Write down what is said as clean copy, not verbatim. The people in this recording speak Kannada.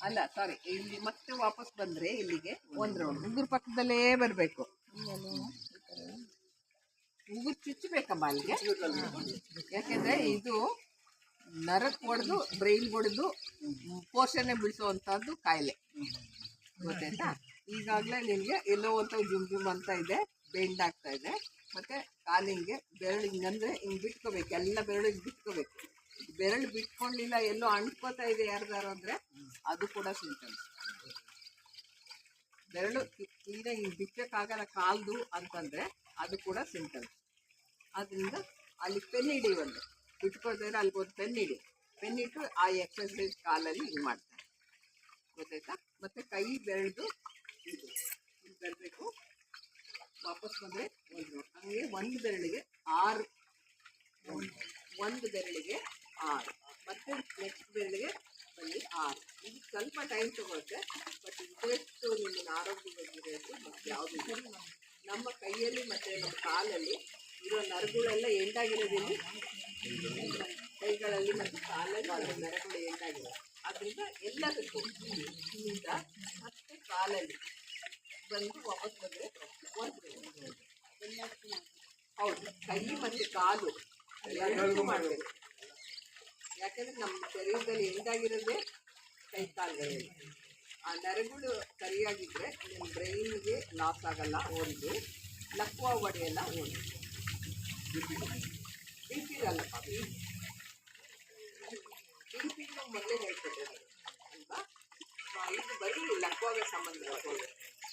ಅಲ್ಲ ಸಾರಿ, ಇಲ್ಲಿ ಮತ್ತೆ ವಾಪಸ್ ಬಂದ್ರೆ ಇಲ್ಲಿಗೆ ಒಂದ್ ರೌಂಡ್ ಉಗುರು ಪಕ್ಕದಲ್ಲೇ ಬರಬೇಕು. ಉಗುರು ಚುಚ್ಚಬೇಕಮ್ಮ ಅಲ್ಲಿಗೆ, ಯಾಕೆಂದ್ರೆ ಇದು ನರಕ್ಕೆ ಹೊಡೆದು ಬ್ರೈನ್ ಹೊಡೆದು ಪೋಷಣೆ ಬಿಡಿಸುವಂತಹದ್ದು ಕಾಯಿಲೆ, ಗೊತ್ತಾಯ್ತಾ? ಈಗಾಗಲೇ ನಿಮಗೆ ಎಲ್ಲೋ ಅಂತ ಜುಮ್ ಜುಮ್ ಅಂತ ಇದೆ, ಬೆಂಡ್ ಆಗ್ತಾ ಇದೆ. ಮತ್ತೆ ಕಾಲಿಂಗೆ ಬೆರಳು ಹಿಂಗಂದ್ರೆ ಹಿಂಗೆ ಬಿಟ್ಕೋಬೇಕು, ಎಲ್ಲ ಬೆರಳು ಹಿಂಗೆ ಬಿಟ್ಕೋಬೇಕು. ಬೆರಳು ಬಿಟ್ಕೊಂಡಿಲ್ಲ, ಎಲ್ಲೋ ಅಂಟ್ಕೋತಾ ಇದೆ ಯಾರ್ದಾರು ಅಂದರೆ ಅದು ಕೂಡ ಸಿಂಟಮ್ಸ್. ಬೆರಳು ಕ್ಲೀನಾಗಿ ಹಿಂಗೆ ಬಿಚ್ಚಕ್ಕಾಗಲ್ಲ ಕಾಲ್ದು ಅಂತಂದರೆ ಅದು ಕೂಡ ಸಿಂಟಮ್ಸ್. ಆದ್ದರಿಂದ ಅಲ್ಲಿ ಪೆನ್ ಹಿಡಿ, ಒಂದು ಬಿಟ್ಕೊಳ್ತಾರೆ, ಅಲ್ಲಿಗೊಂದು ಪೆನ್ ಹಿಡಿ, ಪೆನ್ ಇಟ್ಟು ಆ ಎಕ್ಸಸೈಸ್ ಕಾಲಲ್ಲಿ ಹಿಂಗೆ ಮಾಡ್ತಾರೆ, ಗೊತ್ತಾಯ್ತಾ? ಮತ್ತು ಕೈ ಬೆರಳ್ದು ಇದು ಹಿಂಗೆ ಬರಬೇಕು, ವಾಪಸ್ ಬಂದರೆ ಹಂಗೆ ಒಂದು ಬೆರಳಿಗೆ 6, ಒಂದು ಬೆರಳಿಗೆ 6, ಮತ್ತು ನೆಕ್ಸ್ಟ್ ಬೆರಳಿಗೆ ಬನ್ನಿ 6. ಇದು ಸ್ವಲ್ಪ ಟೈಮ್ ತಗೊಳುತ್ತೆ, ಬಟ್ ಇದೆಷ್ಟು ನಿಮ್ಮನ್ನು ಆರೋಗ್ಯವಾಗಿರೋದು ಮತ್ತು ಯಾವುದು ನಮ್ಮ ಕೈಯಲ್ಲಿ ಮತ್ತು ನಮ್ಮ ಕಾಲಲ್ಲಿ ಇರೋ ನರಗಳೆಲ್ಲ ಎಂಟಾಗಿರೋದಿಲ್ಲ, ಕೈಗಳಲ್ಲಿ ಮತ್ತು ಕಾಲಲ್ಲಿ ಅದರ ನರಗಳು ಎಂಟಾಗಿರೋದು. ಅದರಿಂದ ಎಲ್ಲದಕ್ಕೂ ಇಲ್ಲಿಂದ ಮತ್ತೆ ಕಾಲಲ್ಲಿ ಬಂದು ವಾಪಸ್ ಬಂದರೆ ಹೌದು, ಕೈ ಮತ್ತು ಕಾಲು ಎಲ್ಲರಿಗೂ ಮಾಡಬೇಕು. ಯಾಕೆಂದರೆ ನಮ್ಮ ಶರೀರದಲ್ಲಿ ಎಂಟಾಗಿರೋದೇ ಕೈ ಕಾಲುಗಳಲ್ಲಿ. ಆ ನರಗಳು ಸರಿಯಾಗಿದ್ದರೆ ನಿಮ್ಮ ಬ್ರೈನ್ಗೆ ಲಾಸ್ ಆಗಲ್ಲ, ಒಂದು ಲಕ್ವ ಹೊಡೆಯಲ್ಲ, ಒಂದು ಬಿ ಪಿ ಅಲ್ಲಪ್ಪ, ಬಿ ಪಿಗೂ ಮೊದಲೇ ಹೇಳ್ಕೊಟ್ಟಿದ್ದಾರೆ ಅಲ್ವಾ? ಇದು ಬರೀ ಲಕ್ವಾಗೆ ಸಂಬಂಧ